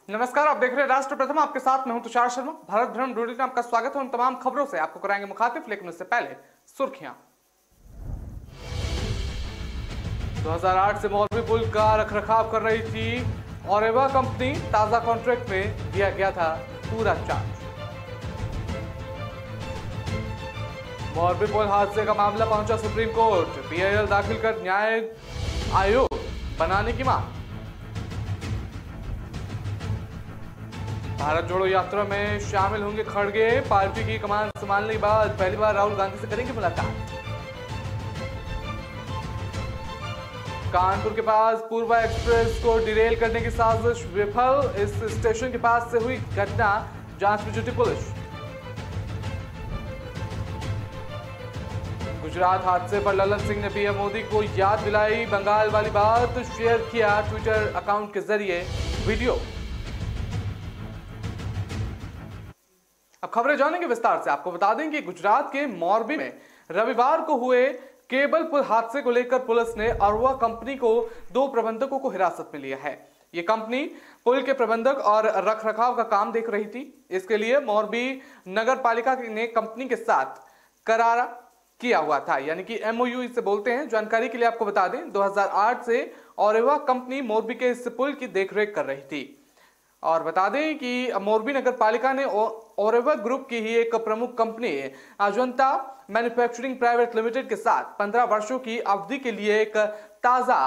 नमस्कार, आप देख रहे हैं राष्ट्र प्रथम। आपके साथ मैं हूं तुषार शर्मा। भारत भ्रमण ड्यूटी में आपका स्वागत है। उन तमाम खबरों से आपको कराएंगे मुखातिब, लेकिन उससे पहले सुर्खियां। 2008 से मोरबी पुल का रखरखाव कर रही थी ऑरेवा कंपनी। ताजा कॉन्ट्रैक्ट में दिया गया था पूरा चार्ज। मोरबी पुल हादसे का मामला पहुंचा सुप्रीम कोर्ट। पीआईएल दाखिल कर न्याय आयोग बनाने की मांग। भारत जोड़ो यात्रा में शामिल होंगे खड़गे। पार्टी की कमान संभालने के बाद पहली बार राहुल गांधी से करेंगे मुलाकात। कानपुर के पास पूर्वा एक्सप्रेस को डिरेल करने की साजिश विफल। इस स्टेशन के पास से हुई घटना, जांच में जुटी पुलिस। गुजरात हादसे पर ललन सिंह ने पीएम मोदी को याद दिलाई। बंगाल वाली बात शेयर किया ट्विटर अकाउंट के जरिए वीडियो। अब खबरें जानेंगे विस्तार से। आपको बता दें कि गुजरात के मोरबी में रविवार को हुए केबल पुल हादसे को लेकर पुलिस ने अरवा कंपनी को 2 प्रबंधकों को हिरासत में लिया है। यह कंपनी पुल के प्रबंधक और रखरखाव का काम देख रही थी। इसके लिए मोरबी नगर पालिका ने कंपनी के साथ करार किया हुआ था, यानी कि एमओयू इसे बोलते हैं। जानकारी के लिए आपको बता दें, 2008 से ऑरेवा कंपनी मोरबी के इस पुल की देखरेख कर रही थी। और बता दें कि मोरबी नगर पालिका ने ऑरेवा ग्रुप की ही एक प्रमुख company Ajanta manufacturing private limited के साथ 15 वर्षों की अवधि के लिए एक ताजा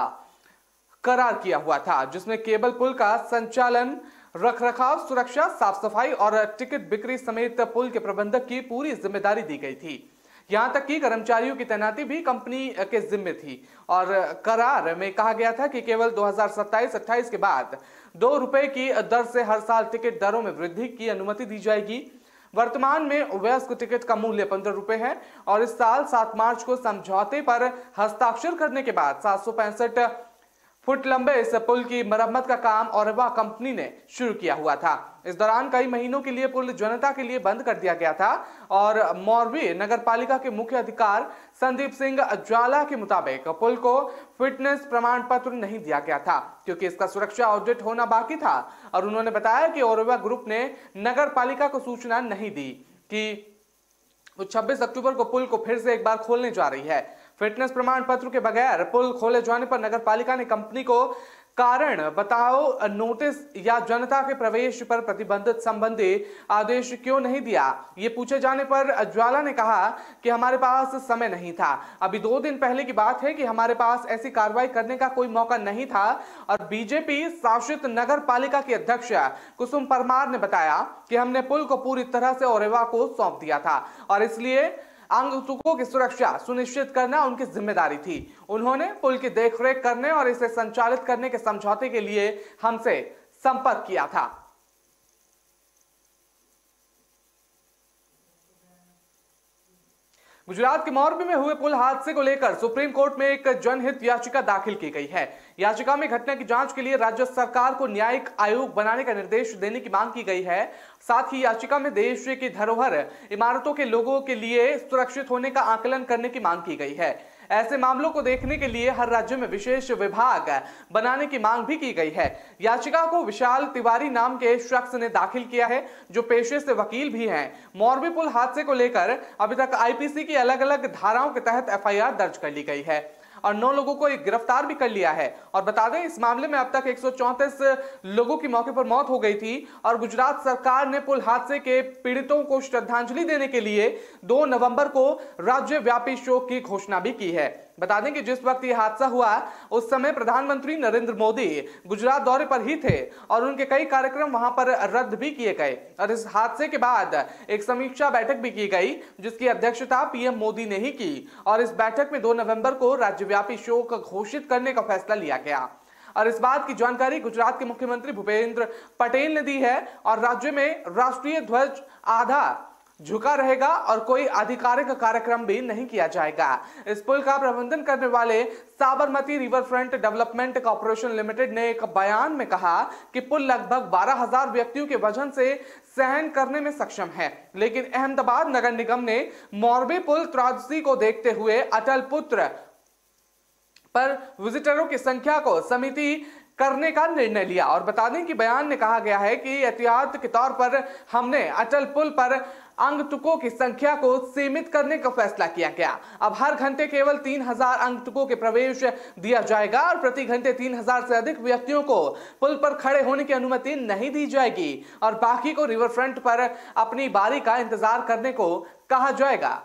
करार किया हुआ था, जिसमें केबल पुल का संचालन, रखरखाव, सुरक्षा, साफ सफाई और टिकट बिक्री समेत पुल के प्रबंधक की पूरी जिम्मेदारी दी गई थी। यहां तक कि कर्मचारियों की तैनाती भी कंपनी के जिम्मे थी। और करार में कहा गया था कि केवल 2027-28 के बाद 2 रुपए की दर से हर साल टिकट दरों में वृद्धि की अनुमति दी जाएगी। वर्तमान में वयस्क टिकट का मूल्य 15 रुपए है और इस साल 7 मार्च को समझौते पर हस्ताक्षर करने के बाद 765 फुट लंबे इस पुल की मरम्मत का काम ऑरेवा कंपनी ने शुरू किया हुआ था। इस दौरान कई महीनों के लिए पुल जनता के लिए बंद कर दिया गया था और मोरबी नगर पालिका के मुख्य अधिकारी संदीप सिंह ज्वाला के मुताबिक पुल को फिटनेस प्रमाण पत्र नहीं दिया गया था, क्योंकि इसका सुरक्षा ऑडिट होना बाकी था। और उन्होंने बताया कि ऑरेवा ग्रुप ने नगर पालिका को सूचना नहीं दी कि 26 अक्टूबर को पुल को फिर से एक बार खोलने जा रही है। फिटनेस प्रमाण पत्र के बगैर पुल खोले जाने पर नगर पालिका ने कंपनी को कारण बताओ नोटिस या जनता के प्रवेश पर प्रतिबंधित संबंधी आदेश क्यों नहीं दिया। ये पूछे जाने पर ज्वाला ने कहा कि हमारे पास समय नहीं था। अभी 2 दिन पहले की बात है कि हमारे पास ऐसी कार्रवाई करने का कोई मौका नहीं था। और बीजेपी शासित नगर पालिका की अध्यक्ष कुसुम परमार ने बताया कि हमने पुल को पूरी तरह से ऑरेवा को सौंप दिया था और इसलिए आगंतुकों की सुरक्षा सुनिश्चित करना उनकी जिम्मेदारी थी। उन्होंने पुल की देखरेख करने और इसे संचालित करने के समझौते के लिए हमसे संपर्क किया था। गुजरात के मोरबी में हुए पुल हादसे को लेकर सुप्रीम कोर्ट में एक जनहित याचिका दाखिल की गई है। याचिका में घटना की जांच के लिए राज्य सरकार को न्यायिक आयोग बनाने का निर्देश देने की मांग की गई है। साथ ही याचिका में देश की धरोहर इमारतों के लोगों के लिए सुरक्षित होने का आकलन करने की मांग की गई है। ऐसे मामलों को देखने के लिए हर राज्य में विशेष विभाग बनाने की मांग भी की गई है। याचिका को विशाल तिवारी नाम के शख्स ने दाखिल किया है, जो पेशे से वकील भी हैं। मोरबी पुल हादसे को लेकर अभी तक आईपीसी की अलग अलग धाराओं के तहत एफआईआर दर्ज कर ली गई है और 9 लोगों को गिरफ्तार भी कर लिया है। और बता दें, इस मामले में अब तक 134 लोगों की मौके पर मौत हो गई थी और गुजरात सरकार ने पुल हादसे के पीड़ितों को श्रद्धांजलि देने के लिए 2 नवंबर को राज्यव्यापी शोक की घोषणा भी की है। बता दें कि जिस वक्त यह हादसा हुआ उस समय प्रधानमंत्री नरेंद्र मोदी गुजरात दौरे पर ही थे और उनके कई कार्यक्रम वहां पर रद्द भी किए गए। और इस हादसे के बाद एक समीक्षा बैठक भी की गई, जिसकी अध्यक्षता पीएम मोदी ने ही की और इस बैठक में 2 नवंबर को राज्यव्यापी शोक घोषित करने का फैसला लिया गया। और इस बात की जानकारी गुजरात के मुख्यमंत्री भूपेंद्र पटेल ने दी है और राज्य में राष्ट्रीय ध्वज आधा झुका रहेगा और कोई आधिकारिक कार्यक्रम भी नहीं किया जाएगा। इस पुल का प्रबंधन करने वाले Sabarmati river front development corporation limited ने एक बयान में कहा कि पुल लगभग 12,000 व्यक्तियों के वजन से सहन करने में सक्षम है, लेकिन अहमदाबाद नगर निगम ने मोरबी पुल त्रासदी को देखते हुए अटल पुत्र पर विजिटरों की संख्या को समिति करने का निर्णय लिया। और बता दें कि बयान में कहा गया है कि एहतियात के तौर पर हमने अटल पुल पर आगंतुकों की संख्या को सीमित करने का फैसला किया गया। अब हर घंटे केवल 3000 आगंतुकों के प्रवेश दिया जाएगा और प्रति घंटे 3000 से अधिक व्यक्तियों को पुल पर खड़े होने की अनुमति नहीं दी जाएगी और बाकी को रिवर फ्रंट पर अपनी बारी का इंतजार करने को कहा जाएगा।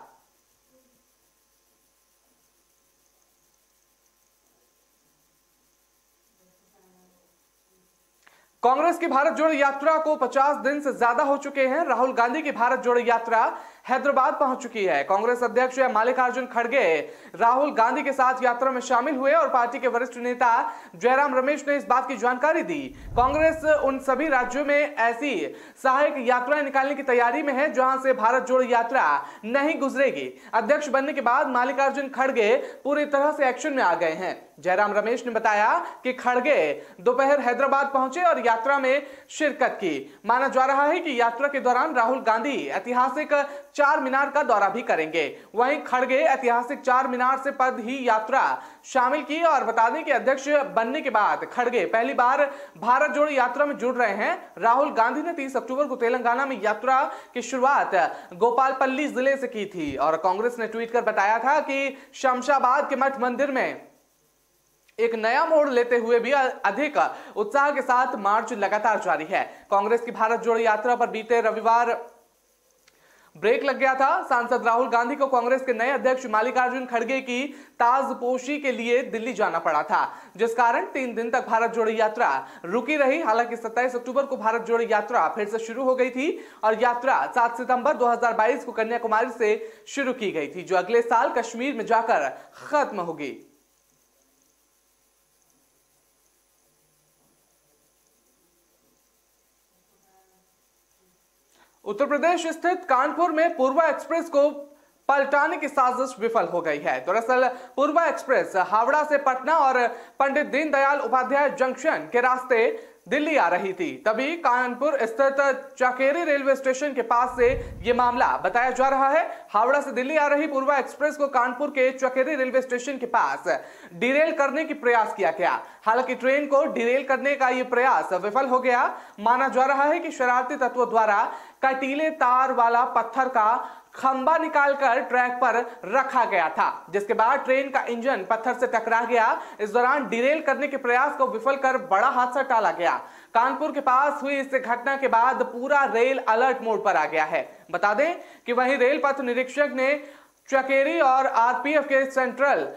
कांग्रेस की भारत जोड़ो यात्रा को 50 दिन से ज्यादा हो चुके हैं। राहुल गांधी की भारत जोड़ो यात्रा हैदराबाद पहुंच चुकी है। कांग्रेस अध्यक्ष मल्लिकार्जुन खड़गे राहुल गांधी के साथ यात्रा में शामिल हुए और पार्टी के वरिष्ठ नेता जयराम रमेश ने इस बात की जानकारी दी। कांग्रेस उन सभी राज्यों में ऐसी सहायक यात्राएं निकालने की तैयारी में है जहां से भारत जोड़ो यात्रा नहीं गुजरेगी। अध्यक्ष बनने के बाद मल्लिकार्जुन खड़गे पूरी तरह से एक्शन में आ गए हैं। जयराम रमेश ने बताया कि खड़गे दोपहर हैदराबाद पहुंचे और यात्रा में शिरकत की। माना जा रहा है कि यात्रा के दौरान राहुल गांधी ऐतिहासिक चार मीनार का दौरा भी करेंगे। वहीं खड़गे ऐतिहासिक चार मीनार से पद ही यात्रा शामिल की। और बता दें कि अध्यक्ष बनने के बाद खड़गे पहली बार भारत जोड़ो यात्रा में जुड़ रहे हैं। राहुल गांधी ने 30 अक्टूबर को तेलंगाना में यात्रा की शुरुआत गोपालपल्ली जिले से की थी और कांग्रेस ने ट्वीट कर बताया था कि शमशाबाद के मठ मंदिर में एक नया मोड़ लेते हुए भी अधिक उत्साह के साथ मार्च लगातार जारी है। कांग्रेस की भारत जोड़ो यात्रा पर बीते रविवार ब्रेक लग गया था। सांसद राहुल गांधी को कांग्रेस के नए अध्यक्ष मल्लिकार्जुन खड़गे की ताजपोशी के लिए दिल्ली जाना पड़ा था, जिस कारण 3 दिन तक भारत जोड़ो यात्रा रुकी रही। हालांकि 27 अक्टूबर को भारत जोड़ो यात्रा फिर से शुरू हो गई थी और यात्रा 7 सितंबर 2022 को कन्याकुमारी से शुरू की गई थी, जो अगले साल कश्मीर में जाकर खत्म होगी। उत्तर प्रदेश स्थित कानपुर में पूर्वा एक्सप्रेस को पलटाने की साजिश विफल हो गई है। दरअसल पूर्वा एक्सप्रेस हावड़ा से पटना और पंडित दीनदयाल उपाध्याय जंक्शन के रास्ते दिल्ली आ रही थी। तभी कानपुर स्थित चकेरी रेलवे स्टेशन के पास से यह मामला बताया जा रहा है। हावड़ा से दिल्ली आ रही पूर्वा एक्सप्रेस को कानपुर के चकेरी रेलवे स्टेशन के पास डिरेल करने की प्रयास किया गया। हालांकि ट्रेन को डिरेल करने का यह प्रयास विफल हो गया। माना जा रहा है कि शरारती तत्वों द्वारा कटीले तार वाला पत्थर का खंबा निकालकर ट्रैक पर रखा गया था, जिसके बाद ट्रेन का इंजन पत्थर से टकरा गया। इस दौरान डिरेल करने के प्रयास को विफल कर बड़ा हादसा टाला गया। कानपुर के पास हुई इस घटना के बाद पूरा रेल अलर्ट मोड पर आ गया है। बता दें कि वहीं रेल पथ निरीक्षक ने चकेरी और आरपीएफ के सेंट्रल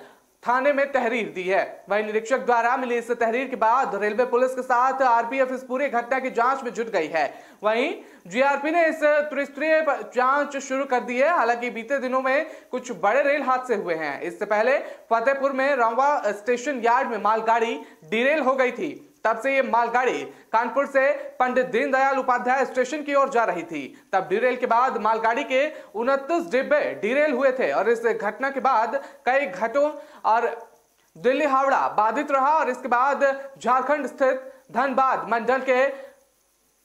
थाने में तहरीर दी है। वहीं निरीक्षक द्वारा मिली इस तहरीर के बाद रेलवे पुलिस के साथ आरपीएफ इस पूरी घटना की जांच में जुट गई है। वहीं जीआरपी ने इस त्रिस्तरीय जांच शुरू कर दी है। हालांकि बीते दिनों में कुछ बड़े रेल हादसे हुए हैं। इससे पहले फतेहपुर में रंवा स्टेशन यार्ड में मालगाड़ी डिरेल हो गई थी। तब से ये मालगाड़ी कानपुर से पंडित दीनदयाल उपाध्याय स्टेशन की ओर जा रही थी। तब डिरेल के बाद मालगाड़ी के 29 डिब्बे डिरेल हुए थे और इस घटना के बाद कई घाटों और दिल्ली हावड़ा बाधित रहा। और इसके बाद झारखंड स्थित धनबाद मंडल के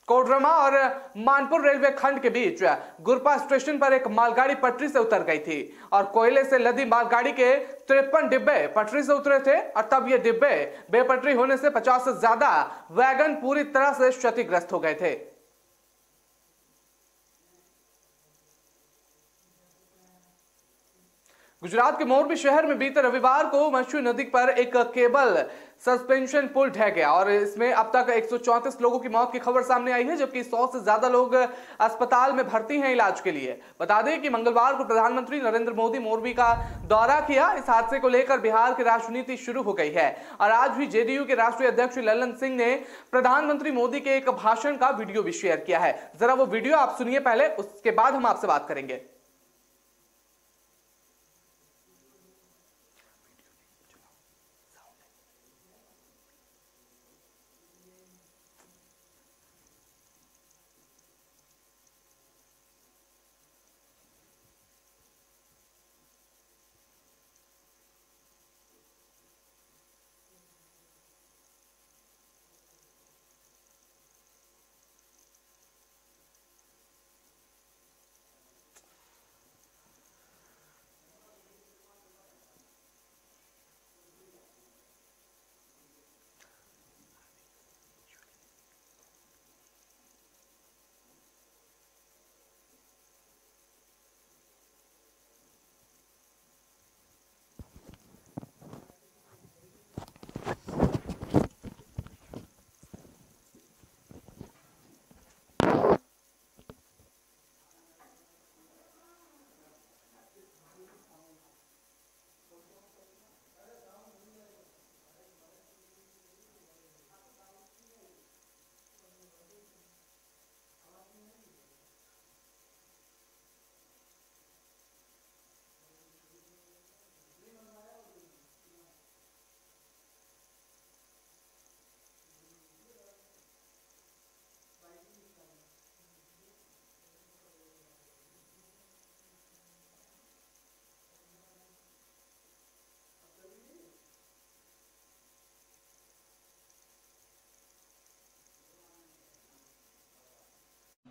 कोडरमा और मानपुर रेलवे खंड के बीच गुरपा स्टेशन पर एक मालगाड़ी पटरी से उतर गई थी और कोयले से लदी मालगाड़ी के 53 डिब्बे पटरी से उतरे थे। और तब ये डिब्बे बेपटरी होने से 50 से ज्यादा वैगन पूरी तरह से क्षतिग्रस्त हो गए थे। गुजरात के मोरबी शहर में बीते रविवार को मछू नदी पर एक केबल सस्पेंशन पुल ढह गया और इसमें अब तक 134 लोगों की मौत की खबर सामने आई है, जबकि 100 से ज्यादा लोग अस्पताल में भर्ती हैं इलाज के लिए। बता दें कि मंगलवार को प्रधानमंत्री नरेंद्र मोदी मोरबी का दौरा किया। इस हादसे को लेकर बिहार की राजनीति शुरू हो गई है और आज भी जेडीयू के राष्ट्रीय अध्यक्ष ललन सिंह ने प्रधानमंत्री मोदी के एक भाषण का वीडियो भी शेयर किया है। जरा वो वीडियो आप सुनिए पहले, उसके बाद हम आपसे बात करेंगे।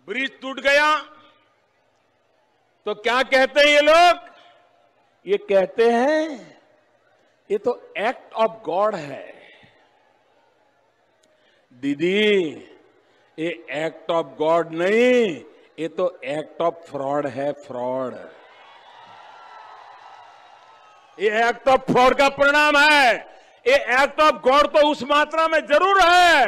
ब्रिज टूट गया तो क्या कहते हैं ये लोग? ये कहते हैं ये तो एक्ट ऑफ गॉड है। दीदी, ये एक्ट ऑफ गॉड नहीं, ये तो एक्ट ऑफ फ्रॉड है, फ्रॉड। ये एक्ट ऑफ फ्रॉड का परिणाम है। ये एक्ट ऑफ गॉड तो उस मात्रा में जरूर है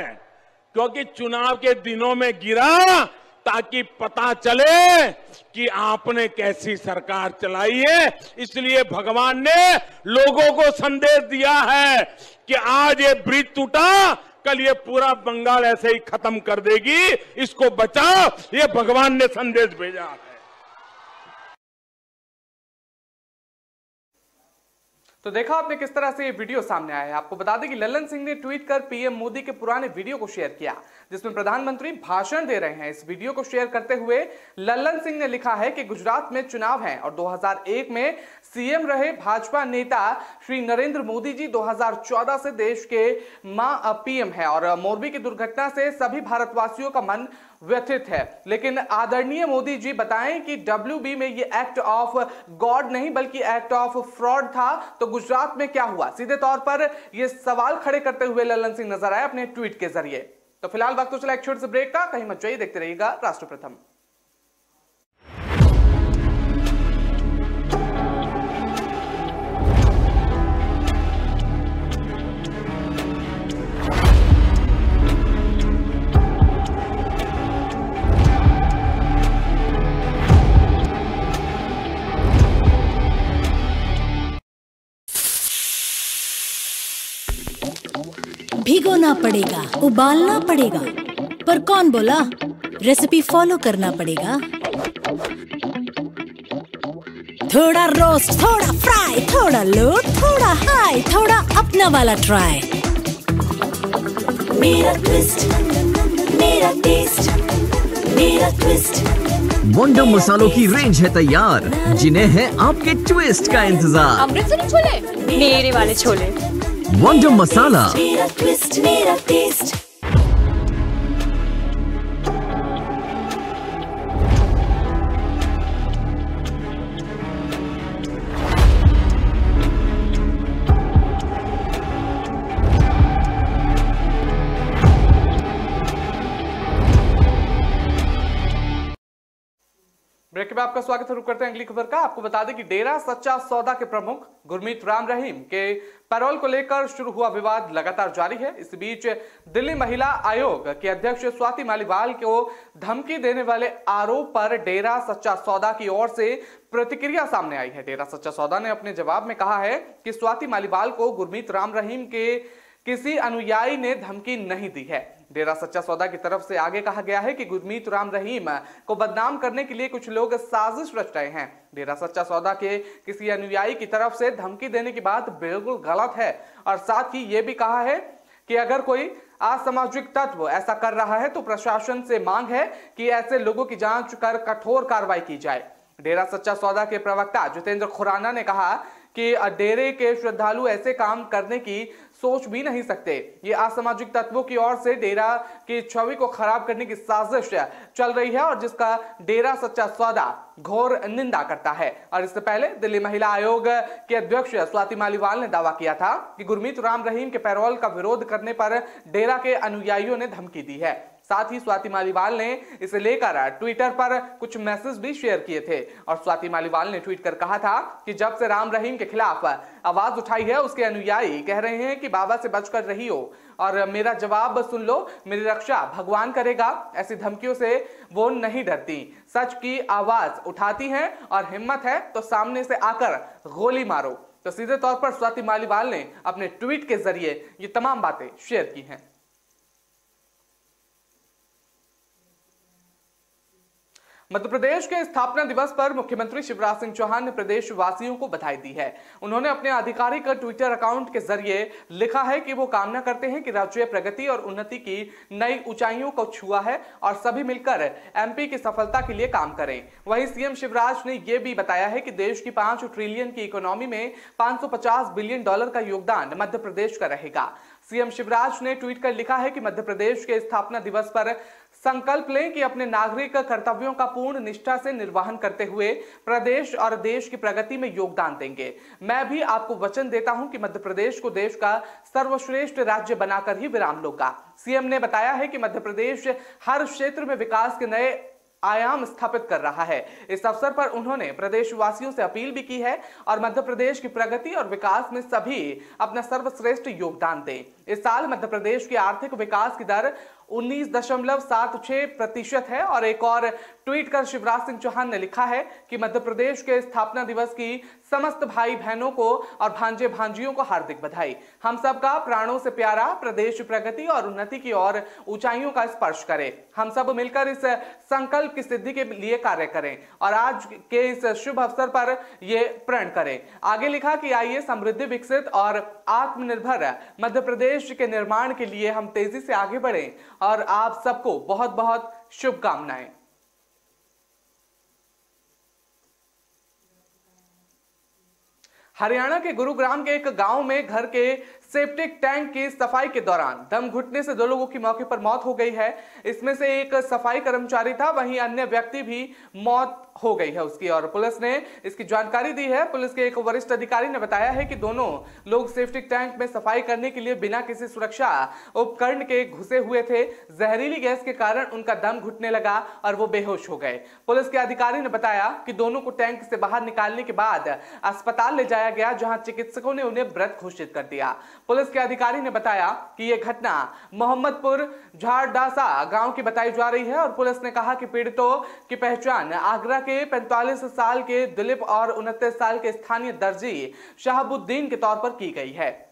क्योंकि चुनाव के दिनों में गिरा ताकि पता चले कि आपने कैसी सरकार चलाई है। इसलिए भगवान ने लोगों को संदेश दिया है कि आज ये ब्रिज टूटा, कल ये पूरा बंगाल ऐसे ही खत्म कर देगी, इसको बचाओ। ये भगवान ने संदेश भेजा है। तो देखा आपने किस तरह से ये वीडियो सामने आया है। आपको बता दें कि लल्लन सिंह ने ट्वीट कर पीएम मोदी के पुराने वीडियो को शेयर किया जिसमें प्रधानमंत्री भाषण दे रहे हैं। इस वीडियो को शेयर करते हुए लल्लन सिंह ने लिखा है कि गुजरात में चुनाव है और 2001 में सीएम रहे भाजपा नेता श्री नरेंद्र मोदी जी 2014 से देश के पीएम है और मोरबी की दुर्घटना से सभी भारतवासियों का मन व्यथित है। लेकिन आदरणीय मोदी जी बताएं कि WB में ये एक्ट ऑफ गॉड नहीं बल्कि एक्ट ऑफ फ्रॉड था। तो गुजरात में क्या हुआ, सीधे तौर पर ये सवाल खड़े करते हुए लल्लन सिंह नजर आए अपने ट्वीट के जरिए। तो फिलहाल वक्त तो चला एक छोटे से ब्रेक का, कहीं मत जाइए, देखते रहिएगा राष्ट्र प्रथम। भिगोना पड़ेगा, उबालना पड़ेगा, पर कौन बोला? रेसिपी फॉलो करना पड़ेगा। थोड़ा रोस्ट, थोड़ा फ्राई, थोड़ा लो, थोड़ा हाई, थोड़ा अपना वाला ट्राई। मेरा ट्विस्ट, मेरा टेस्ट, मेरा ट्विस्ट। वंडर मसालों की रेंज है तैयार जिन्हें है आपके ट्विस्ट का इंतजार। अमृतसरी छोले, मेरे वाले छोले। वंडर मसाला, मेरा ट्विस्ट, मेरा टेस्ट। ब्रेक में आपका स्वागत है। रुक करते हैं अगली खबर का। आपको बता दें कि डेरा सच्चा सौदा के प्रमुख गुरमीत राम रहीम के पैरोल को लेकर शुरू हुआ विवाद लगातार जारी है। इस बीच दिल्ली महिला आयोग के अध्यक्ष स्वाति मालीवाल को धमकी देने वाले आरोप पर डेरा सच्चा सौदा की ओर से प्रतिक्रिया सामने आई है। डेरा सच्चा सौदा ने अपने जवाब में कहा है कि स्वाति मालीवाल को गुरमीत राम रहीम के किसी अनुयायी ने धमकी नहीं दी है। डेरा सच्चा सौदा की तरफ से आगे कहा गया है कि गुरमीत राम रहीम को बदनाम करने के लिए कुछ लोग साजिश रच रहे हैं। डेरा सच्चा सौदा के किसी अनुयायी की तरफ से धमकी देने की बात बिल्कुल गलत है और साथ ही यह भी कहा है कि अगर कोई असामाजिक तत्व ऐसा कर रहा है तो प्रशासन से मांग है कि ऐसे लोगों की जांच कर कठोर कार्रवाई की जाए। डेरा सच्चा सौदा के प्रवक्ता जितेंद्र खुराना ने कहा कि डेरे के श्रद्धालु ऐसे काम करने की सोच भी नहीं सकते। ये असामाजिक तत्वों की ओर से डेरा की छवि को खराब करने की साजिश चल रही है और जिसका डेरा सच्चा सौदा घोर निंदा करता है। और इससे पहले दिल्ली महिला आयोग के अध्यक्ष स्वाति मालीवाल ने दावा किया था कि गुरमीत राम रहीम के पैरोल का विरोध करने पर डेरा के अनुयायियों ने धमकी दी है। साथ ही स्वाति मालीवाल ने इसे लेकर ट्विटर पर कुछ मैसेज भी शेयर किए थे और स्वाति मालीवाल ने ट्वीट कर कहा था कि जब से राम रहीम के खिलाफ आवाज उठाई है उसके अनुयायी कह रहे हैं कि बाबा से बचकर रही हो और मेरा जवाब सुन लो, मेरी रक्षा भगवान करेगा। ऐसी धमकियों से वो नहीं डरती, सच की आवाज उठाती हैं और हिम्मत है तो सामने से आकर गोली मारो। तो सीधे तौर पर स्वाति मालीवाल ने अपने ट्वीट के जरिए ये तमाम बातें शेयर की हैं। मध्य प्रदेश के स्थापना दिवस पर मुख्यमंत्री शिवराज सिंह चौहान ने प्रदेश वासियों को बधाई दी है। उन्होंने अपने आधिकारिक ट्विटर अकाउंट के जरिए लिखा है कि वो कामना करते हैं कि राज्य प्रगति और उन्नति की नई ऊंचाइयों को छुआ है और सभी मिलकर एमपी की सफलता के लिए काम करें। वहीं सीएम शिवराज ने यह भी बताया है कि देश की 5 ट्रिलियन की इकोनॉमी में $550 बिलियन का योगदान मध्य प्रदेश का रहेगा। सीएम शिवराज ने ट्वीट कर लिखा है कि मध्य प्रदेश के स्थापना दिवस पर संकल्प लें कि अपने नागरिक कर्तव्यों का पूर्ण निष्ठा से निर्वहन करते हुए प्रदेश और देश की प्रगति में योगदान देंगे। मैं भी आपको वचन देता हूं कि मध्य प्रदेश को देश का सर्वश्रेष्ठ राज्य बनाकर ही विराम लूंगा। सीएम ने बताया है कि मध्य प्रदेश हर क्षेत्र में विकास के नए आयाम स्थापित कर रहा है। इस अवसर पर उन्होंने प्रदेशवासियों से अपील भी की है और मध्य प्रदेश की प्रगति और विकास में सभी अपना सर्वश्रेष्ठ योगदान दें। इस साल मध्य प्रदेश की आर्थिक विकास की दर 19.76% है। और एक और ट्वीट कर शिवराज सिंह चौहान ने लिखा है कि मध्य प्रदेश के स्थापना दिवस की समस्त भाई बहनों को और भांजे भांजियों को हार्दिक बधाई। हम सबका प्राणों से प्यारा प्रदेश प्रगति और उन्नति की ओर ऊंचाइयों का स्पर्श करे। हम सब मिलकर इस संकल्प की सिद्धि के लिए कार्य करें और आज के इस शुभ अवसर पर ये प्रण करें। आगे लिखा कि आइए समृद्धि, विकसित और आत्मनिर्भर मध्य प्रदेश के निर्माण के लिए हम तेजी से आगे बढ़ें और आप सबको बहुत बहुत शुभकामनाएं। हरियाणा के गुरुग्राम के एक गांव में घर के सेप्टिक टैंक की सफाई के दौरान दम घुटने से 2 लोगों की मौके पर मौत हो गई है। इसमें से एक सफाई कर्मचारी था, वहीं अन्य व्यक्ति भी मौत हो गई है उसकी, और पुलिस ने इसकी जानकारी दी है। पुलिस के एक वरिष्ठ अधिकारी ने बताया है कि दोनों लोग सेप्टिक टैंक में सफाई करने के लिए बिना किसी सुरक्षा उपकरण के घुसे हुए थे। जहरीली गैस के कारण उनका दम घुटने लगा और वो बेहोश हो गए। पुलिस के अधिकारी ने बताया कि दोनों को टैंक से बाहर निकालने के बाद अस्पताल ले जाया गया, जहां चिकित्सकों ने उन्हें मृत घोषित कर दिया। पुलिस के अधिकारी ने बताया कि यह घटना मोहम्मदपुर झाड़डासा गांव की बताई जा रही है और पुलिस ने कहा कि पीड़ितों की पहचान आगरा के 45 साल के दिलीप और 29 साल के स्थानीय दर्जी शहाबुद्दीन के तौर पर की गई है।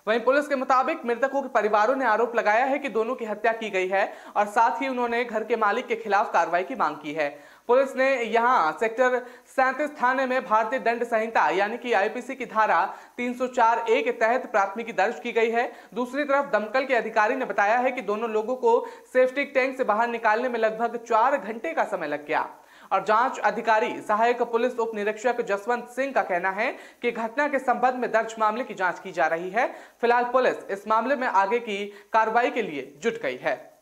वहीं पुलिस के मुताबिक मृतकों के परिवारों ने आरोप लगाया है कि दोनों की हत्या की गई है और साथ ही उन्होंने घर के मालिक के खिलाफ कार्रवाई की मांग की है। पुलिस ने यहां सेक्टर 37 थाने में भारतीय दंड संहिता यानी कि आईपीसी की धारा 304A के तहत प्राथमिकी दर्ज की गई है। दूसरी तरफ दमकल के अधिकारी ने बताया है कि दोनों लोगों को सेप्टिक टैंक से बाहर निकालने में लगभग 4 घंटे का समय लग गया। और जांच अधिकारी सहायक पुलिस उप निरीक्षक जसवंत सिंह का कहना है कि घटना के संबंध में दर्ज मामले की जांच की जा रही है। फिलहाल पुलिस इस मामले में आगे की कार्रवाई के लिए जुट गई है।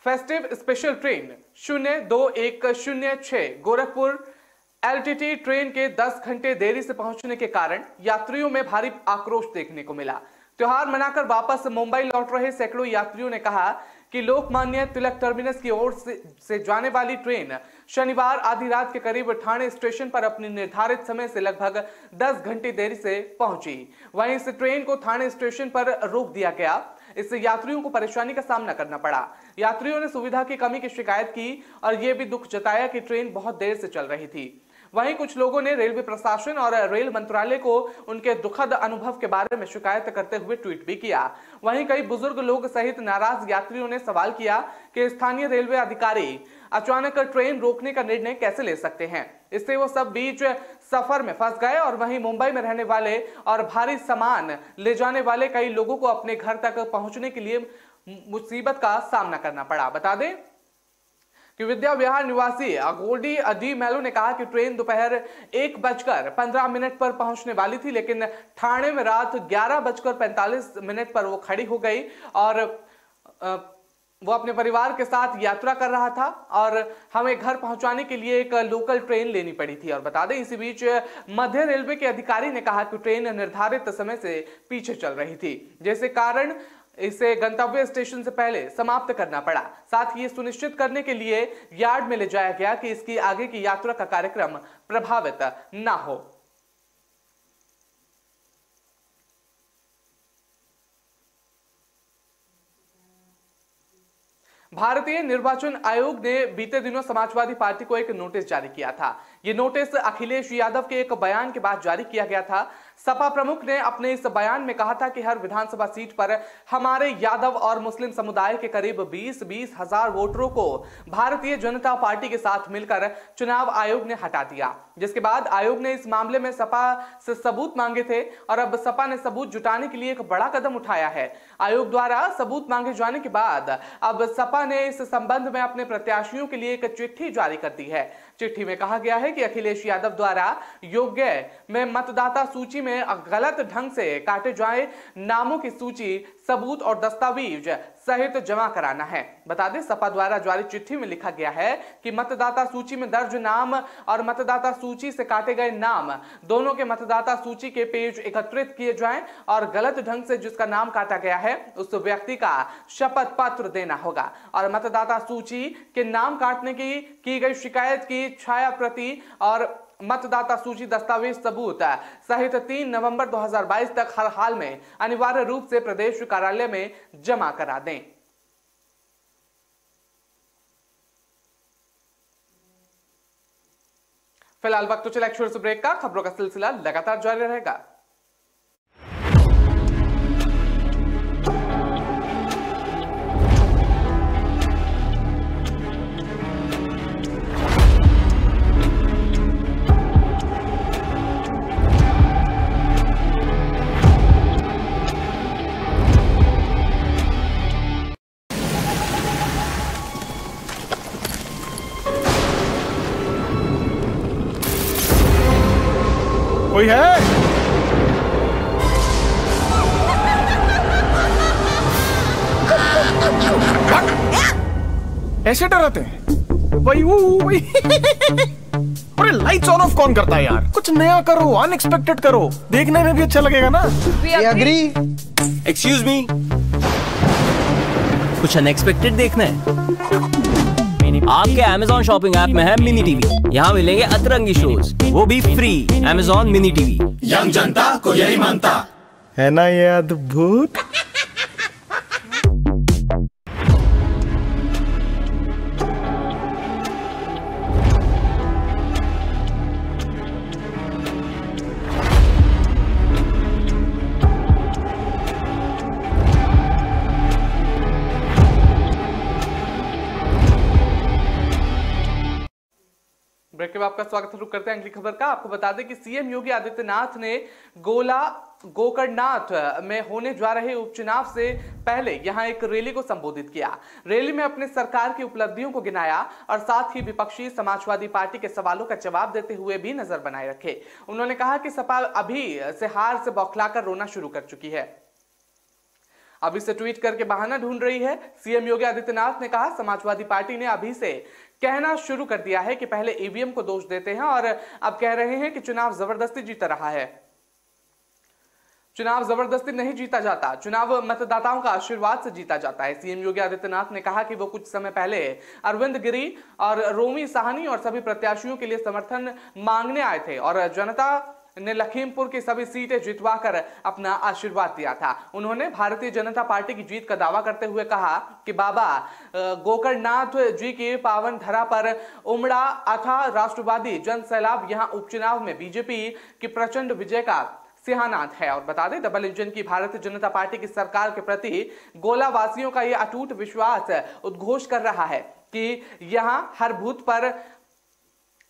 Festive special train 02106 Gorakhpur LTT train के 10 घंटे देरी से पहुंचने के कारण यात्रियों में भारी आक्रोश देखने को मिला। त्योहार मनाकर वापस मुंबई लौट रहे सैकड़ों यात्रियों ने कहा कि लोकमान्य तिलक टर्मिनस की ओर से जाने वाली ट्रेन शनिवार आधी रात के करीब ठाणे स्टेशन पर अपनी निर्धारित समय से लगभग 10 घंटे देरी से पहुंची। वहीं इस ट्रेन को ठाणे स्टेशन पर रोक दिया गया। इससे यात्रियों को परेशानी का सामना करना पड़ा। यात्रियों ने सुविधा की कमी की शिकायत की और यह भी दुख जताया कि ट्रेन बहुत देर से चल रही थी। वहीं कुछ लोगों ने रेलवे प्रशासन और रेल मंत्रालय को उनके दुखद अनुभव के बारे में शिकायत करते हुए ट्वीट भी किया। वहीं कई बुजुर्ग लोग सहित नाराज यात्रियों ने सवाल किया कि स्थानीय रेलवे अधिकारी अचानक ट्रेन रोकने का निर्णय कैसे ले सकते हैं। इससे वो सब बीच सफर में फंस गए और वहीं मुंबई में रहने वाले और भारी सामान ले जाने वाले कई लोगों को अपने घर तक पहुंचने के लिए मुसीबत का सामना करना पड़ा। बता दें कि विद्या विहार निवासी अगोडी अडी मेलो ने कहा कि ट्रेन दोपहर 1:15 पर पहुंचने वाली थी, लेकिन ठाणे में रात 11:45 पर वो खड़ी हो गई और वो अपने परिवार के साथ यात्रा कर रहा था और हमें घर पहुंचाने के लिए एक लोकल ट्रेन लेनी पड़ी थी। और बता दें इसी बीच मध्य रेलवे के अधिकारी ने कहा कि ट्रेन निर्धारित समय से पीछे चल रही थी, जिसके कारण इसे गंतव्य स्टेशन से पहले समाप्त करना पड़ा। साथ ही सुनिश्चित करने के लिए यार्ड में ले जाया गया कि इसकी आगे की यात्रा का कार्यक्रम प्रभावित ना हो। भारतीय निर्वाचन आयोग ने बीते दिनों समाजवादी पार्टी को एक नोटिस जारी किया था। यह नोटिस अखिलेश यादव के एक बयान के बाद जारी किया गया था। सपा प्रमुख ने अपने इस बयान में कहा था कि हर विधानसभा सीट पर हमारे यादव और मुस्लिम समुदाय के करीब 20-20 हजार वोटरों को भारतीय जनता पार्टी के साथ मिलकर चुनाव आयोग ने हटा दिया, जिसके बाद आयोग ने इस मामले में सपा से सबूत मांगे थे और अब सपा ने सबूत जुटाने के लिए एक बड़ा कदम उठाया है। आयोग द्वारा सबूत मांगे जाने के बाद अब सपा ने इस संबंध में अपने प्रत्याशियों के लिए एक चिट्ठी जारी कर दी है। चिट्ठी में कहा गया है है कि अखिलेश यादव द्वारा योग्य में मतदाता सूची में गलत ढंग से काटे जाए नामों की सूची, सबूत और दस्तावेज सहित जमा कराना है। बता दें, सपा द्वारा जारी चिट्ठी में लिखा गया है कि मतदाता सूची में दर्ज नाम और मतदाता सूची से काटे गए नाम दोनों के मतदाता सूची के पेज एकत्रित किए जाएं और गलत ढंग से जिसका नाम काटा गया है उस व्यक्ति का शपथ पत्र देना होगा और मतदाता सूची के नाम काटने की गई शिकायत की छाया प्रति और मतदाता सूची दस्तावेज सबूत सहित 3 नवंबर 2022 तक हर हाल में अनिवार्य रूप से प्रदेश कार्यालय में जमा करा दें। फिलहाल वक्त तो चला एक छोटे से ब्रेक का। खबरों का सिलसिला लगातार जारी रहेगा। कोई है? ऐसे डराते हैं? वही अरे लाइट्स ऑन ऑफ कौन करता है यार? कुछ नया करो, अनएक्सपेक्टेड करो, देखने में भी अच्छा लगेगा ना। एग्री। एक्सक्यूज मी, कुछ अनएक्सपेक्टेड देखना है? आपके Amazon शॉपिंग ऐप में है मिनी टीवी। यहाँ मिलेंगे अतरंगी शोज, वो भी free. Amazon mini TV, young जनता को यही मानता है ना, ये अद्भुत। ब्रेक के बाद आपका स्वागत शुरू करते हैं अगली खबर का। आपको बता दें कि सीएम योगी आदित्यनाथ ने गोकर्णनाथ में होने जा रहे उपचुनाव से पहले यहां एक रैली को संबोधित किया। रैली में अपने सरकार की उपलब्धियों को गिनाया और साथ ही विपक्षी समाजवादी पार्टी के सवालों का जवाब देते हुए भी नजर बनाए रखे। उन्होंने कहा कि सपा अभी से हार से बौखलाकर रोना शुरू कर चुकी है, अभी से ट्वीट करके बहाना ढूंढ रही है। सीएम योगी आदित्यनाथ ने कहा, समाजवादी पार्टी ने अभी से कहना शुरू कर दिया है कि पहले ईवीएम को दोष देते हैं और अब कह रहे हैं कि चुनाव जबरदस्ती जीता रहा है। चुनाव जबरदस्ती नहीं जीता जाता, चुनाव मतदाताओं का आशीर्वाद से जीता जाता है। सीएम योगी आदित्यनाथ ने कहा कि वो कुछ समय पहले अरविंद गिरी और रोमी साहनी और सभी प्रत्याशियों के लिए समर्थन मांगने आए थे और जनता ने लखीमपुर की सभी सीटें जितवाकर अपना आशीर्वाद दिया था। उन्होंने भारतीय जनता पार्टी की जीत का दावा करते हुए कहा कि बाबा गोकर्णनाथ जी की पावन धरा पर उमड़ा अथाह राष्ट्रवादी जन सैलाब यहां उपचुनाव में बीजेपी की प्रचंड विजय का सिहानात है। और बता दें, डबल इंजन की भारतीय जनता पार्टी की सरकार के प्रति गोला वासियों का यह अटूट विश्वास उद्घोष कर रहा है कि यहां हर बूथ पर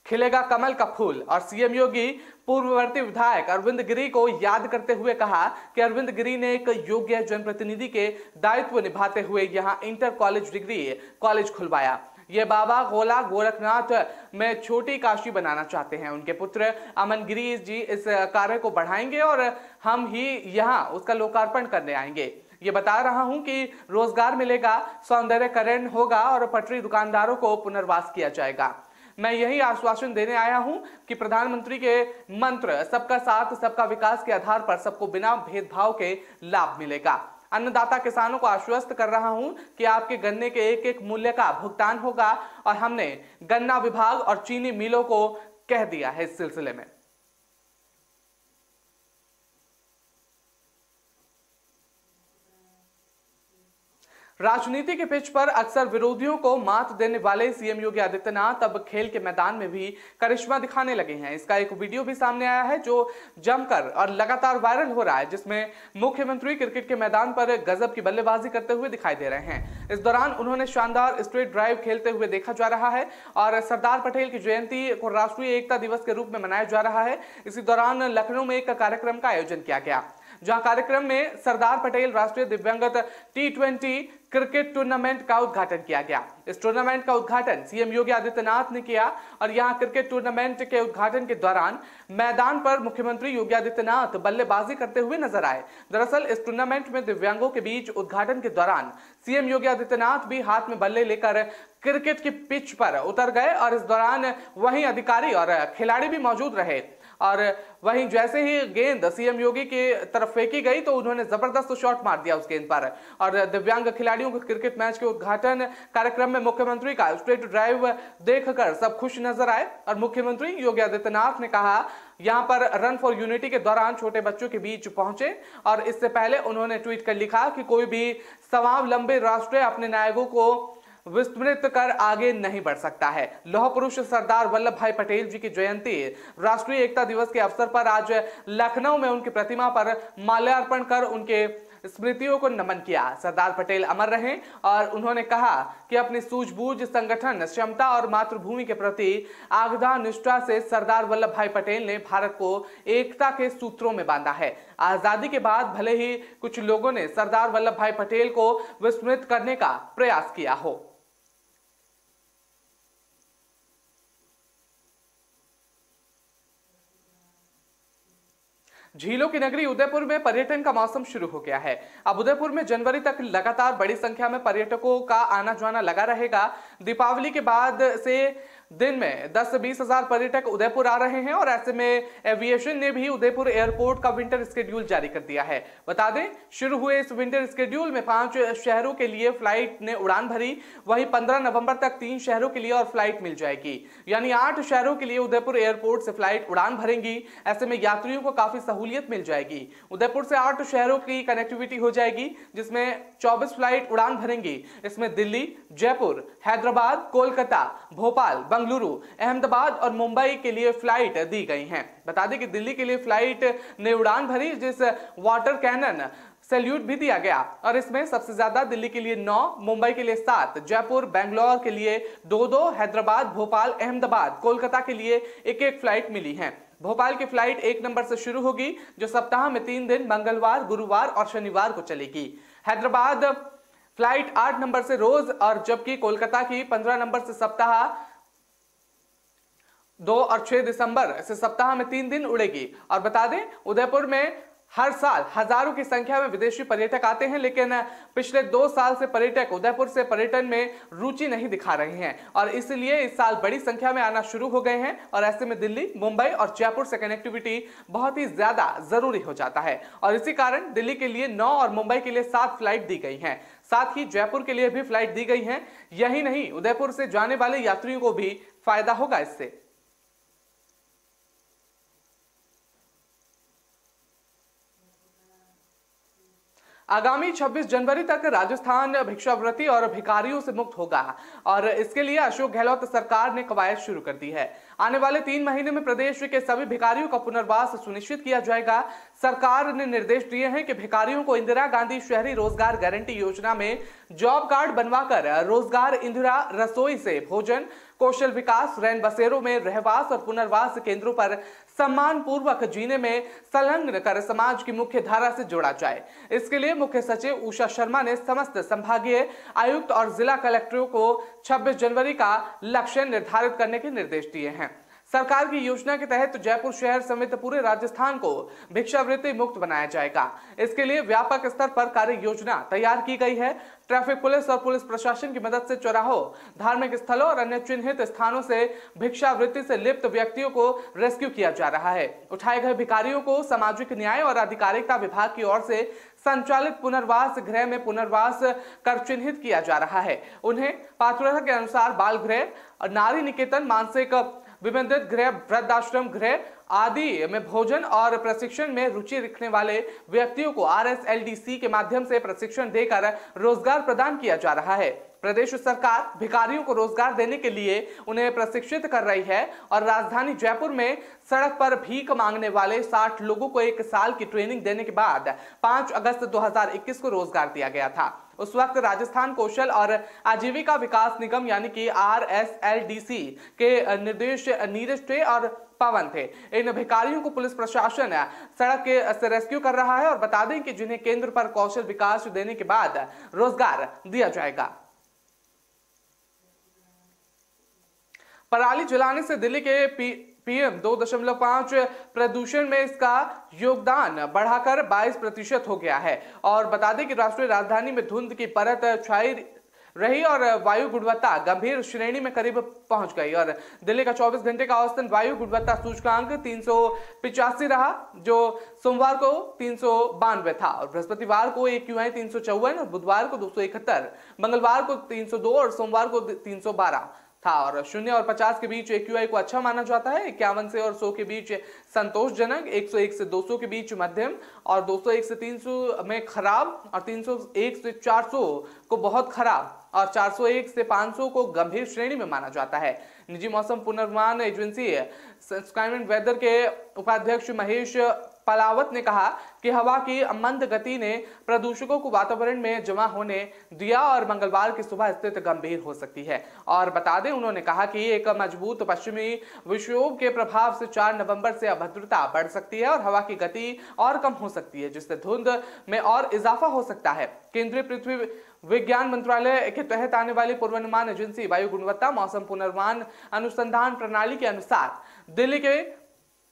खिलेगा कमल का फूल। और सीएम योगी पूर्ववर्ती विधायक अरविंद गिरी को याद करते हुए कहा कि अरविंद गिरी ने एक योग्य जनप्रतिनिधि के दायित्व निभाते हुए यहां इंटर कॉलेज डिग्री कॉलेज खुलवाया। ये बाबा गोला गोरखनाथ में छोटी काशी बनाना चाहते हैं। उनके पुत्र अमन गिरी जी इस कार्य को बढ़ाएंगे और हम ही यहां उसका लोकार्पण करने आएंगे। ये बता रहा हूं कि रोजगार मिलेगा, सौंदर्यकरण होगा और पटरी दुकानदारों को पुनर्वास किया जाएगा। मैं यही आश्वासन देने आया हूं कि प्रधानमंत्री के मंत्र सबका साथ सबका विकास के आधार पर सबको बिना भेदभाव के लाभ मिलेगा। अन्नदाता किसानों को आश्वस्त कर रहा हूं कि आपके गन्ने के एक एक मूल्य का भुगतान होगा और हमने गन्ना विभाग और चीनी मिलों को कह दिया है इस सिलसिले में। राजनीति के पिच पर अक्सर विरोधियों को मात देने वाले सीएम योगी आदित्यनाथ अब खेल के मैदान में भी करिश्मा दिखाने लगे हैं। इसका एक वीडियो भी सामने आया है जो जमकर और लगातार वायरल हो रहा है, जिसमें मुख्यमंत्री क्रिकेट के मैदान पर गजब की बल्लेबाजी करते हुए दिखाई दे रहे हैं। इस दौरान उन्होंने शानदार स्ट्रेट ड्राइव खेलते हुए देखा जा रहा है और सरदार पटेल की जयंती को राष्ट्रीय एकता दिवस के रूप में मनाया जा रहा है। इसी दौरान लखनऊ में एक कार्यक्रम का आयोजन किया गया जहां कार्यक्रम में सरदार पटेल राष्ट्रीय दिव्यांगत T20 क्रिकेट टूर्नामेंट का उद्घाटन किया गया। इस टूर्नामेंट का उद्घाटन सीएम योगी आदित्यनाथ ने किया और यहां क्रिकेट टूर्नामेंट के उद्घाटन के दौरान मैदान पर मुख्यमंत्री योगी आदित्यनाथ बल्लेबाजी करते हुए नजर आए। दरअसल इस टूर्नामेंट में दिव्यांगों के बीच उद्घाटन के दौरान सीएम योगी आदित्यनाथ भी हाथ में बल्ले लेकर क्रिकेट की पिच पर उतर गए और इस दौरान वहीं अधिकारी और खिलाड़ी भी मौजूद रहे और वहीं जैसे ही गेंद सीएम योगी की तरफ फेंकी गई तो उन्होंने जबरदस्त शॉट मार दिया उस गेंद पर और दिव्यांग खिलाड़ियों को क्रिकेट मैच के उद्घाटन कार्यक्रम में मुख्यमंत्री का स्ट्रेट ड्राइव देखकर सब खुश नजर आए और मुख्यमंत्री योगी आदित्यनाथ ने कहा यहां पर रन फॉर यूनिटी के दौरान छोटे बच्चों के बीच पहुंचे और इससे पहले उन्होंने ट्वीट कर लिखा कि कोई भी स्वावलंबी राष्ट्र अपने नायकों को विस्मृत कर आगे नहीं बढ़ सकता है। लौह पुरुष सरदार वल्लभ भाई पटेल जी की जयंती राष्ट्रीय एकता दिवस के अवसर पर आज लखनऊ में उनकी प्रतिमा पर माल्यार्पण कर उनके स्मृतियों को नमन किया। सरदार पटेल अमर रहे और उन्होंने कहा कि अपनी सूझबूझ, संगठन, क्षमता और मातृभूमि के प्रति आगदा निष्ठा से सरदार वल्लभ भाई पटेल ने भारत को एकता के सूत्रों में बांधा है। आजादी के बाद भले ही कुछ लोगों ने सरदार वल्लभ भाई पटेल को विस्मृत करने का प्रयास किया हो। झीलों की नगरी उदयपुर में पर्यटन का मौसम शुरू हो गया है। अब उदयपुर में जनवरी तक लगातार बड़ी संख्या में पर्यटकों का आना जाना लगा रहेगा। दीपावली के बाद से दिन में 10 से 20 हजार पर्यटक उदयपुर आ रहे हैं और ऐसे में एविएशन ने भी उदयपुर एयरपोर्ट का विंटर स्केड्यूल जारी कर दिया है। बता दें, शुरू हुए इस विंटर स्केड्यूल में 5 शहरों के लिए फ्लाइट ने उड़ान भरी। वहीं 15 नवंबर तक 3 शहरों के लिए और फ्लाइट मिल जाएगी, यानी 8 शहरों के लिए उदयपुर एयरपोर्ट से फ्लाइट उड़ान भरेंगी। ऐसे में यात्रियों को काफी सहूलियत मिल जाएगी। उदयपुर से 8 शहरों की कनेक्टिविटी हो जाएगी, जिसमें 24 फ्लाइट उड़ान भरेंगी। इसमें दिल्ली, जयपुर, हैदराबाद, कोलकाता, भोपाल, बेंगलुरु, अहमदाबाद और मुंबई के लिए फ्लाइट दी गई हैं। बता दें कि दिल्ली के लिए फ्लाइट ने उड़ान भरी, जिस वाटर कैनन सैल्यूट भी दिया गया और इसमें सबसे ज्यादा दिल्ली के लिए 9, मुंबई के लिए 7, जयपुर, बेंगलोर के लिए 2-2, हैदराबाद, भोपाल, अहमदाबाद, कोलकाता के लिए 1-1 फ्लाइट मिली है। भोपाल की फ्लाइट 1 नंबर से शुरू होगी, जो सप्ताह में 3 दिन मंगलवार, गुरुवार और शनिवार को चलेगी। हैदराबाद फ्लाइट 8 नंबर से रोज और जबकि कोलकाता की 15 नंबर से सप्ताह 2 और 6 दिसंबर से सप्ताह में 3 दिन उड़ेगी। और बता दें, उदयपुर में हर साल हजारों की संख्या में विदेशी पर्यटक आते हैं, लेकिन पिछले 2 साल से पर्यटक उदयपुर से पर्यटन में रुचि नहीं दिखा रहे हैं और इसलिए इस साल बड़ी संख्या में आना शुरू हो गए हैं और ऐसे में दिल्ली, मुंबई और जयपुर से कनेक्टिविटी बहुत ही ज्यादा जरूरी हो जाता है और इसी कारण दिल्ली के लिए 9 और मुंबई के लिए 7 फ्लाइट दी गई हैं। साथ ही जयपुर के लिए भी फ्लाइट दी गई है। यही नहीं, उदयपुर से जाने वाले यात्रियों को भी फायदा होगा इससे। आगामी 26 जनवरी तक राजस्थान भिक्षावृत्ति और भिखारियों से मुक्त होगा और इसके लिए अशोक गहलोत सरकार ने कवायद शुरू कर दी है। आने वाले 3 महीने में प्रदेश के सभी भिखारियों का पुनर्वास सुनिश्चित किया जाएगा। सरकार ने निर्देश दिए हैं कि भिखारियों को इंदिरा गांधी शहरी रोजगार गारंटी योजना में जॉब कार्ड बनवाकर रोजगार, इंदिरा रसोई से भोजन, कौशल विकास, रैन बसेरों में रहवास और पुनर्वास केंद्रों पर सम्मान पूर्वक जीने में संलग्न कर समाज की मुख्य धारा से जोड़ा जाए। इसके लिए मुख्य सचिव उषा शर्मा ने समस्त संभागीय आयुक्त और जिला कलेक्टरों को 26 जनवरी का लक्ष्य निर्धारित करने के निर्देश दिए हैं। सरकार की योजना के तहत जयपुर शहर समेत पूरे राजस्थान को भिक्षावृत्ति मुक्त बनाया जाएगा। इसके लिए व्यापक स्तर पर कार्य योजना तैयार की गई है। ट्रैफिक पुलिस और पुलिस प्रशासन की मदद से चौराहों, धार्मिक स्थलों और अन्य चिन्हित स्थानों से भिक्षावृत्ति से लिप्त व्यक्तियों को रेस्क्यू किया जा रहा है। उठाए गए भिखारियों को सामाजिक न्याय और अधिकारिता विभाग की ओर से संचालित पुनर्वास गृह में पुनर्वास कर चिन्हित किया जा रहा है। उन्हें पात्रता के अनुसार बाल गृह, नारी निकेतन, मानसिक विबंधित गृह, वृद्धाश्रम गृह आदि में भोजन और प्रशिक्षण में रुचि रखने वाले व्यक्तियों को RSLDC के माध्यम से प्रशिक्षण देकर रोजगार प्रदान किया जा रहा है। प्रदेश सरकार भिखारियों को रोजगार देने के लिए उन्हें प्रशिक्षित कर रही है और राजधानी जयपुर में सड़क पर भीख मांगने वाले 60 लोगों को 1 साल की ट्रेनिंग देने के बाद 5 अगस्त 2021 को रोजगार दिया गया था। उस वक्त राजस्थान कौशल और आजीविका विकास निगम यानी कि RSLDC के निर्देश नीरज थे और पवन थे। इन भिखारियों को पुलिस प्रशासन सड़क से रेस्क्यू कर रहा है और बता दें कि जिन्हें केंद्र पर कौशल विकास देने के बाद रोजगार दिया जाएगा। पराली जलाने से दिल्ली के पीएम 2.5 प्रदूषण में इसका योगदान बढ़ाकर 22% हो गया है। और बता दें कि राष्ट्रीय राजधानी में धुंध की परत छाई रही और वायु गुणवत्ता गंभीर श्रेणी में करीब पहुंच गई और दिल्ली का 24 घंटे का औसतन वायु गुणवत्ता सूचकांक 385 रहा, जो सोमवार को 392 था और बृहस्पतिवार को AQI 354 और बुधवार को 271, मंगलवार को 302 और सोमवार को 312 था। और 0 और 50 के बीच AQI को अच्छा माना जाता है। 51 से और 100 के बीच संतोषजनक, 101 से 200 के बीच मध्यम और 201 से 300 में खराब और 301 से 400 को बहुत खराब और 401 से 500 को गंभीर श्रेणी में माना जाता है। निजी मौसम पूर्वानुमान एजेंसी स्काईमेट वेदर के उपाध्यक्ष महेश पलावत ने कहा कि हवा की मंद गति ने प्रदूषकों को वातावरण में जमा होने दिया और मंगलवार की सुबह स्थिति गंभीर हो सकती है। और बता दें, उन्होंने कहा कि एक मजबूत पश्चिमी विक्षोभ के प्रभाव से 4 नवंबर से अभद्रता बढ़ सकती है और हवा की गति और कम हो सकती है, जिससे धुंध में और इजाफा हो सकता है। केंद्रीय पृथ्वी विज्ञान मंत्रालय के तहत आने वाली पूर्वानुमान एजेंसी वायु गुणवत्ता मौसम पूर्वानुमान अनुसंधान प्रणाली के अनुसार दिल्ली के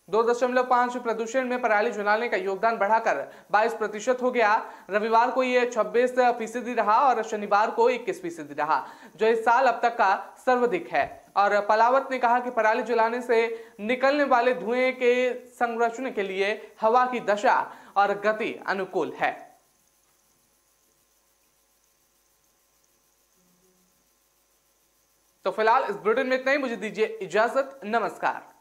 2.5 प्रदूषण में पराली जलाने का योगदान बढ़ाकर 22% हो गया। रविवार को यह 26% रहा और शनिवार को 21% रहा, जो इस साल अब तक का सर्वाधिक है। और पलावत ने कहा कि पराली जलाने से निकलने वाले धुएं के संरक्षण के लिए हवा की दशा और गति अनुकूल है। तो फिलहाल इस बुलेटिन में इतना ही। मुझे दीजिए इजाजत। नमस्कार।